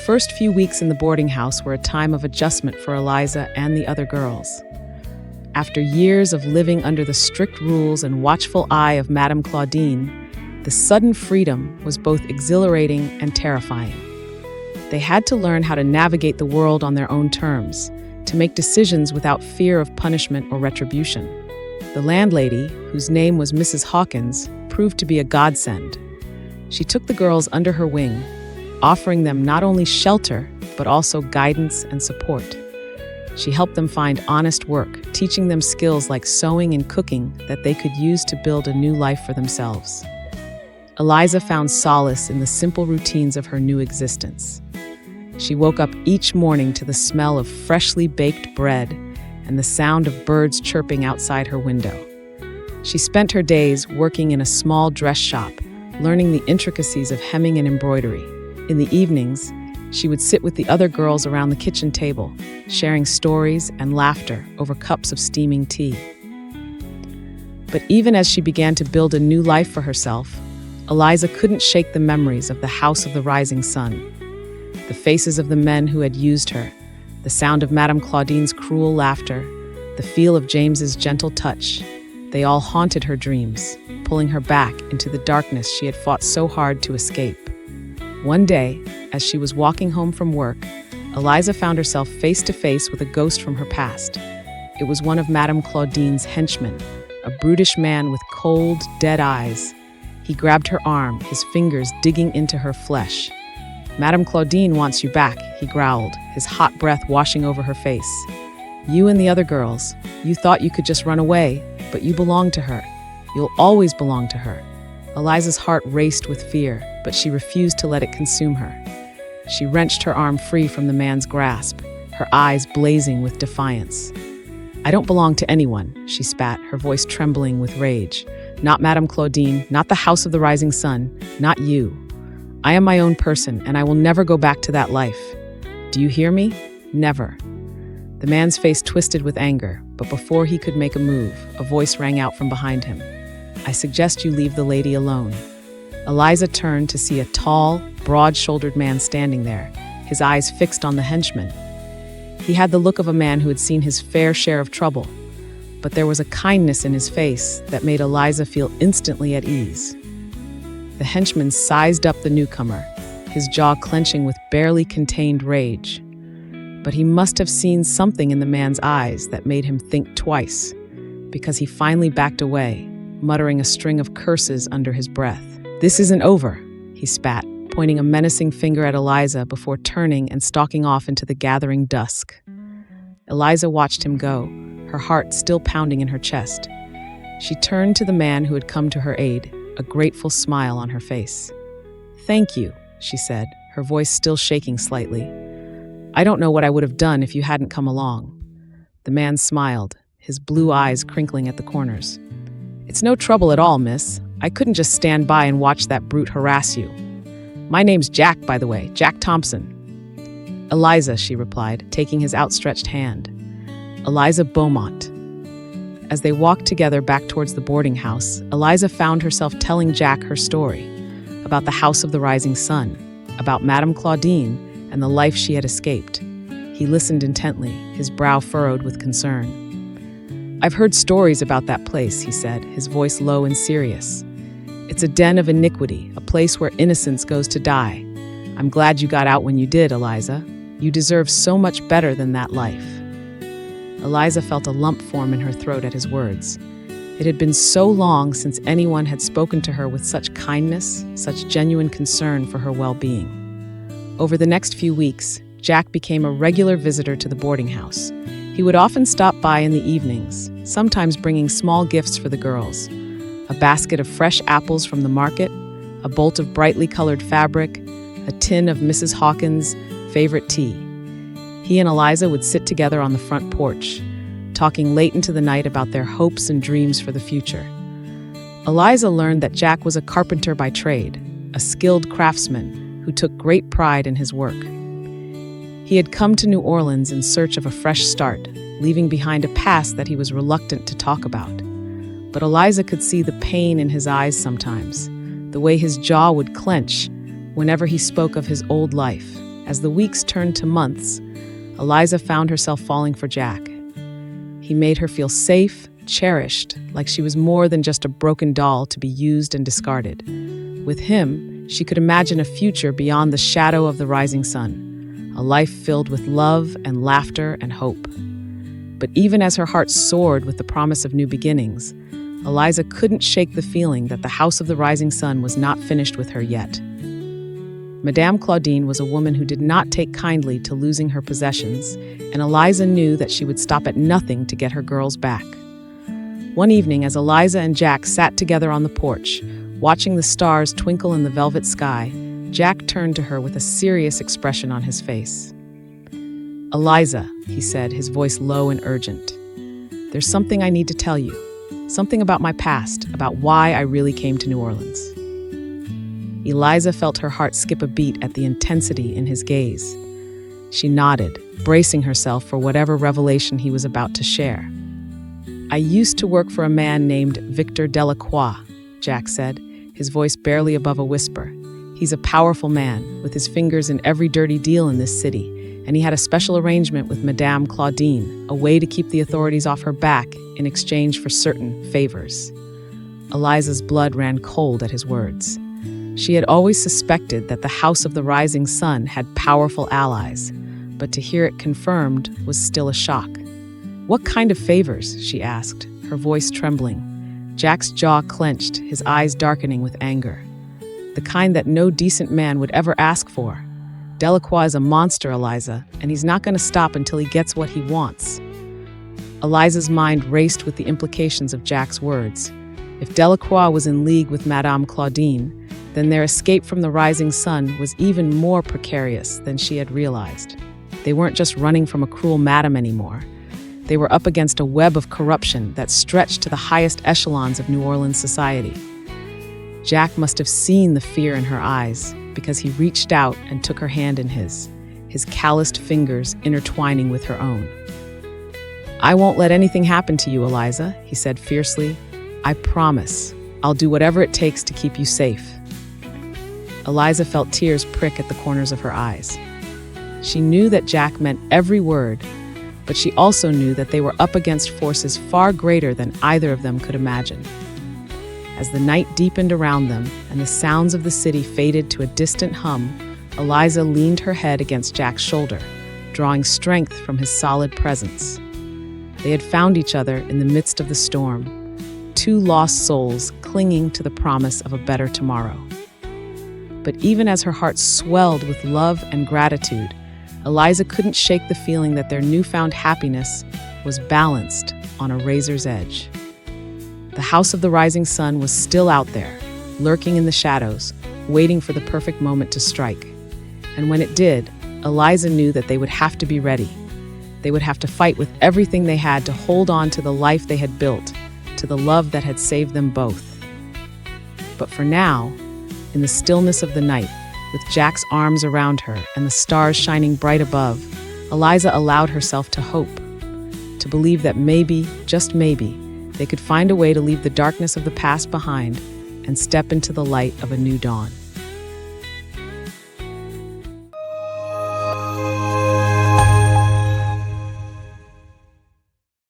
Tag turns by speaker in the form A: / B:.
A: first few weeks in the boarding house were a time of adjustment for Eliza and the other girls. After years of living under the strict rules and watchful eye of Madame Claudine, the sudden freedom was both exhilarating and terrifying. They had to learn how to navigate the world on their own terms, to make decisions without fear of punishment or retribution. The landlady, whose name was Mrs. Hawkins, proved to be a godsend. She took the girls under her wing, offering them not only shelter, but also guidance and support. She helped them find honest work, teaching them skills like sewing and cooking that they could use to build a new life for themselves. Eliza found solace in the simple routines of her new existence. She woke up each morning to the smell of freshly baked bread and the sound of birds chirping outside her window. She spent her days working in a small dress shop, learning the intricacies of hemming and embroidery. In the evenings, she would sit with the other girls around the kitchen table, sharing stories and laughter over cups of steaming tea. But even as she began to build a new life for herself, Eliza couldn't shake the memories of the House of the Rising Sun. The faces of the men who had used her, the sound of Madame Claudine's cruel laughter, the feel of James's gentle touch, they all haunted her dreams, pulling her back into the darkness she had fought so hard to escape. One day, as she was walking home from work, Eliza found herself face to face with a ghost from her past. It was one of Madame Claudine's henchmen, a brutish man with cold, dead eyes. He grabbed her arm, his fingers digging into her flesh. "Madame Claudine wants you back," he growled, his hot breath washing over her face. "You and the other girls, you thought you could just run away, but you belong to her. You'll always belong to her." Eliza's heart raced with fear, but she refused to let it consume her. She wrenched her arm free from the man's grasp, her eyes blazing with defiance. "I don't belong to anyone," she spat, her voice trembling with rage. "Not Madame Claudine, not the House of the Rising Sun, not you. I am my own person, and I will never go back to that life. Do you hear me? Never." The man's face twisted with anger, but before he could make a move, a voice rang out from behind him. "I suggest you leave the lady alone." Eliza turned to see a tall, broad-shouldered man standing there, his eyes fixed on the henchman. He had the look of a man who had seen his fair share of trouble, but there was a kindness in his face that made Eliza feel instantly at ease. The henchman sized up the newcomer, his jaw clenching with barely contained rage. But he must have seen something in the man's eyes that made him think twice, because he finally backed away, muttering a string of curses under his breath. "This isn't over," he spat, pointing a menacing finger at Eliza before turning and stalking off into the gathering dusk. Eliza watched him go, her heart still pounding in her chest. She turned to the man who had come to her aid, a grateful smile on her face. "Thank you," she said, her voice still shaking slightly. "I don't know what I would have done if you hadn't come along." The man smiled, his blue eyes crinkling at the corners. "It's no trouble at all, miss. I couldn't just stand by and watch that brute harass you. My name's Jack, by the way, Jack Thompson." "Eliza," she replied, taking his outstretched hand. "Eliza Beaumont." As they walked together back towards the boarding house, Eliza found herself telling Jack her story, about the House of the Rising Sun, about Madame Claudine, and the life she had escaped. He listened intently, his brow furrowed with concern. "I've heard stories about that place," he said, his voice low and serious. "It's a den of iniquity, a place where innocence goes to die. I'm glad you got out when you did, Eliza. You deserve so much better than that life." Eliza felt a lump form in her throat at his words. It had been so long since anyone had spoken to her with such kindness, such genuine concern for her well-being. Over the next few weeks, Jack became a regular visitor to the boarding house. He would often stop by in the evenings, sometimes bringing small gifts for the girls. A basket of fresh apples from the market, a bolt of brightly colored fabric, a tin of Mrs. Hawkins' favorite tea. He and Eliza would sit together on the front porch, talking late into the night about their hopes and dreams for the future. Eliza learned that Jack was a carpenter by trade, a skilled craftsman who took great pride in his work. He had come to New Orleans in search of a fresh start, leaving behind a past that he was reluctant to talk about. But Eliza could see the pain in his eyes sometimes, the way his jaw would clench whenever he spoke of his old life, As the weeks turned to months, Eliza found herself falling for Jack. He made her feel safe, cherished, like she was more than just a broken doll to be used and discarded. With him, she could imagine a future beyond the shadow of the rising sun, a life filled with love and laughter and hope. But even as her heart soared with the promise of new beginnings, Eliza couldn't shake the feeling that the house of the rising sun was not finished with her yet. Madame Claudine was a woman who did not take kindly to losing her possessions, and Eliza knew that she would stop at nothing to get her girls back. One evening, as Eliza and Jack sat together on the porch, watching the stars twinkle in the velvet sky, Jack turned to her with a serious expression on his face. "Eliza," he said, his voice low and urgent, "there's something I need to tell you. Something about my past, about why I really came to New Orleans." Eliza felt her heart skip a beat at the intensity in his gaze. She nodded, bracing herself for whatever revelation he was about to share. "I used to work for a man named Victor Delacroix," Jack said, his voice barely above a whisper. "He's a powerful man, with his fingers in every dirty deal in this city, and he had a special arrangement with Madame Claudine, a way to keep the authorities off her back in exchange for certain favors." Eliza's blood ran cold at his words. She had always suspected that the House of the Rising Sun had powerful allies, but to hear it confirmed was still a shock. "What kind of favors?" she asked, her voice trembling. Jack's jaw clenched, his eyes darkening with anger. "The kind that no decent man would ever ask for. Delacroix is a monster, Eliza, and he's not going to stop until he gets what he wants." Eliza's mind raced with the implications of Jack's words. If Delacroix was in league with Madame Claudine, then their escape from the rising sun was even more precarious than she had realized. They weren't just running from a cruel madam anymore. They were up against a web of corruption that stretched to the highest echelons of New Orleans society. Jack must have seen the fear in her eyes, because he reached out and took her hand in his calloused fingers intertwining with her own. "I won't let anything happen to you, Eliza," he said fiercely. "I promise. I'll do whatever it takes to keep you safe." Eliza felt tears prick at the corners of her eyes. She knew that Jack meant every word, but she also knew that they were up against forces far greater than either of them could imagine. As the night deepened around them and the sounds of the city faded to a distant hum, Eliza leaned her head against Jack's shoulder, drawing strength from his solid presence. They had found each other in the midst of the storm, two lost souls clinging to the promise of a better tomorrow. But even as her heart swelled with love and gratitude, Eliza couldn't shake the feeling that their newfound happiness was balanced on a razor's edge. The House of the Rising Sun was still out there, lurking in the shadows, waiting for the perfect moment to strike. And when it did, Eliza knew that they would have to be ready. They would have to fight with everything they had to hold on to the life they had built, to the love that had saved them both. But for now, in the stillness of the night, with Jack's arms around her and the stars shining bright above, Eliza allowed herself to hope, to believe that maybe, just maybe, they could find a way to leave the darkness of the past behind and step into the light of a new dawn.